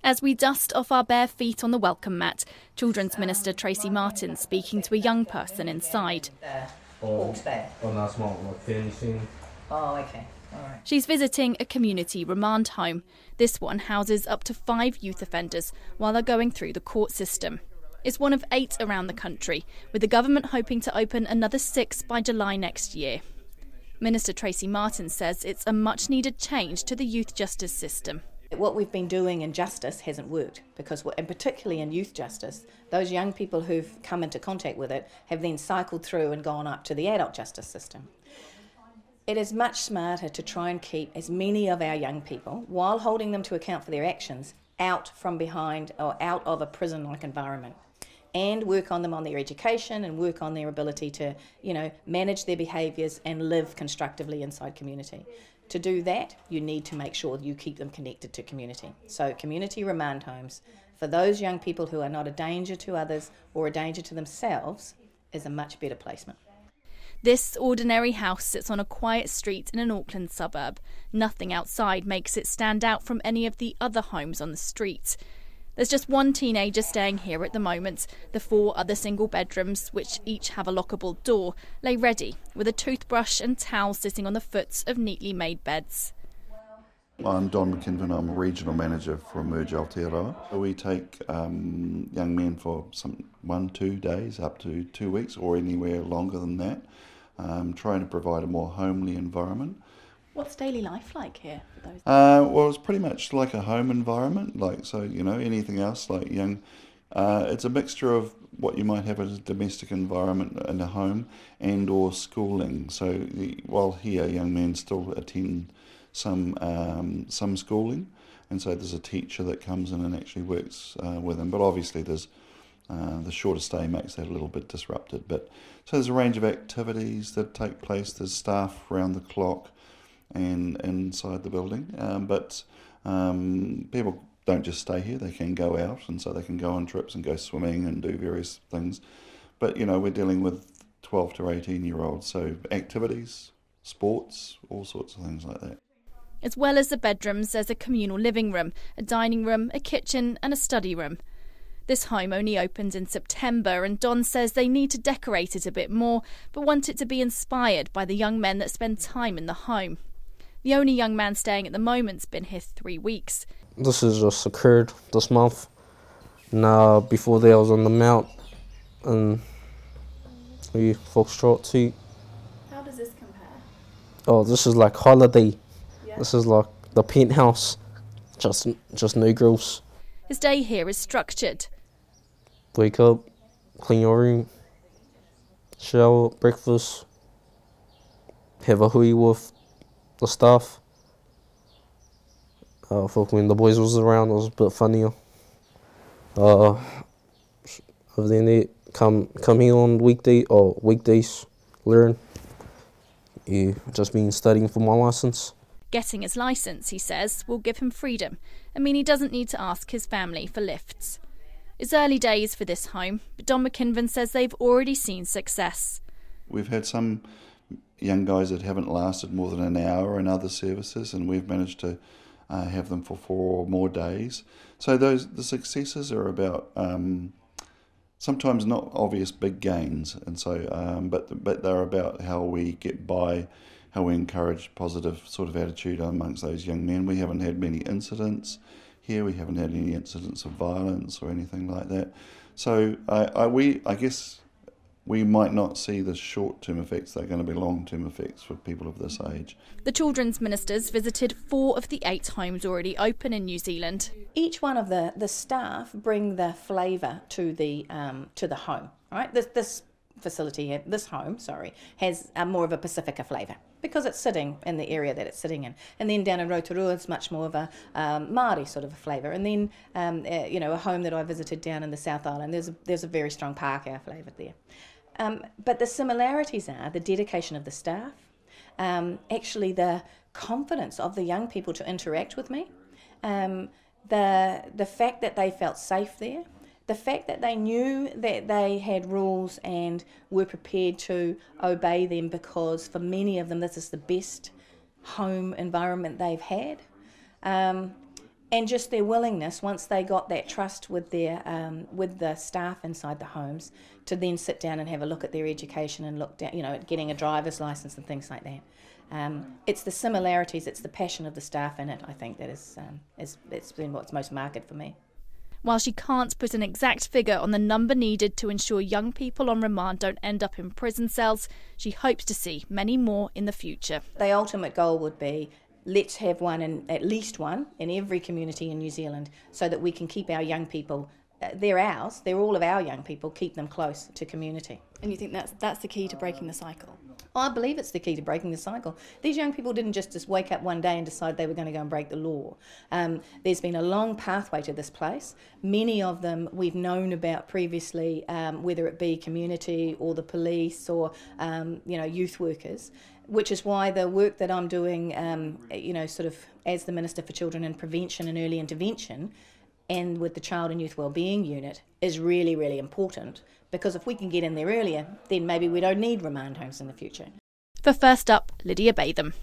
As we dust off our bare feet on the welcome mat, Children's Minister Tracey Martin speaking to a young person inside. Oh, okay. All right. She's visiting a community remand home. This one houses up to 5 youth offenders while they're going through the court system. It's one of 8 around the country, with the government hoping to open another 6 by July next year. Minister Tracey Martin says it's a much-needed change to the youth justice system. What we've been doing in justice hasn't worked, because, and particularly in youth justice, those young people who've come into contact with it have then cycled through and gone up to the adult justice system. It is much smarter to try and keep as many of our young people, while holding them to account for their actions, out from behind or out of a prison-like environment, and work on them on their education and work on their ability to, manage their behaviours and live constructively inside community. To do that, you need to make sure you keep them connected to community. So community remand homes for those young people who are not a danger to others or a danger to themselves is a much better placement. This ordinary house sits on a quiet street in an Auckland suburb. Nothing outside makes it stand out from any of the other homes on the street. There's just one teenager staying here at the moment. The 4 other single bedrooms, which each have a lockable door, lay ready, with a toothbrush and towel sitting on the foots of neatly made beds. I'm Don McKinnon, I'm a regional manager for Emerge Aotearoa. We take young men for 1-2 days, up to 2 weeks, or anywhere longer than that, trying to provide a more homely environment. What's daily life like here for those? Well, it's pretty much like a home environment, anything else like young. It's a mixture of what you might have as a domestic environment in a home and or schooling. So while here, young men still attend some schooling, and so there's a teacher that comes in and actually works with them. But obviously there's the shorter stay makes that a little bit disrupted. But so there's a range of activities that take place. There's staff around the clock and inside the building, but people don't just stay here, they can go out, and so they can go on trips and go swimming and do various things. But we're dealing with 12 to 18-year-olds, so activities, sports, all sorts of things like that. As well as the bedrooms, there's a communal living room, a dining room, a kitchen and a study room. This home only opened in September, and Don says they need to decorate it a bit more, but want it to be inspired by the young men that spend time in the home. The only young man staying at the moment's been here 3 weeks. This has just occurred this month. Now, before that I was on the Mount, and we foxtrot too. How does this compare? Oh, this is like holiday. Yeah. This is like the penthouse, just no girls. His day here is structured. Wake up, clean your room, shower, breakfast, have a hui with the staff. When the boys was around, it was a bit funnier. Other than that, come here on weekdays, learn. Yeah, just been studying for my licence. Getting his licence, he says, will give him freedom. He doesn't need to ask his family for lifts. It's early days for this home, but Don McKinnon says they've already seen success. We've had some young guys that haven't lasted more than an hour in other services, and we've managed to have them for 4 or more days. So the successes are about sometimes not obvious big gains, and so but they're about how we get by, how we encourage positive sort of attitude amongst those young men. We haven't had many incidents here. We haven't had any incidents of violence or anything like that. So I guess we might not see the short-term effects. They're going to be long-term effects for people of this age. The Children's Ministers visited 4 of the 8 homes already open in New Zealand. Each one of the staff bring the flavour to the home. Right, this facility, this home, has more of a Pacifica flavour because it's sitting in the area that it's sitting in. And then down in Rotorua, it's much more of a Māori sort of a flavour. And then, a home that I visited down in the South Island, there's a very strong Pākehā flavour there. But the similarities are the dedication of the staff, actually the confidence of the young people to interact with me, the fact that they felt safe there, the fact that they knew that they had rules and were prepared to obey them, because for many of them this is the best home environment they've had. And And just their willingness, once they got that trust with the staff inside the homes, to then sit down and have a look at their education and look down, at getting a driver's license and things like that. It's the similarities, it's the passion of the staff in it, I think, that it's been what's most marked for me. While she can't put an exact figure on the number needed to ensure young people on remand don't end up in prison cells, she hopes to see many more in the future. The ultimate goal would be, let's have at least one in every community in New Zealand, so that we can keep our young people, they're ours, they're all of our young people, keep them close to community. And you think that's the key to breaking the cycle? I believe it's the key to breaking the cycle. These young people didn't just wake up one day and decide they were going to go and break the law. There's been a long pathway to this place. Many of them we've known about previously, whether it be community or the police or youth workers, which is why the work that I'm doing, sort of as the Minister for Children and Prevention and Early Intervention, and with the Child and Youth Wellbeing Unit, is really, really important, because if we can get in there earlier, then maybe we don't need remand homes in the future. For First Up, Lydia Batham.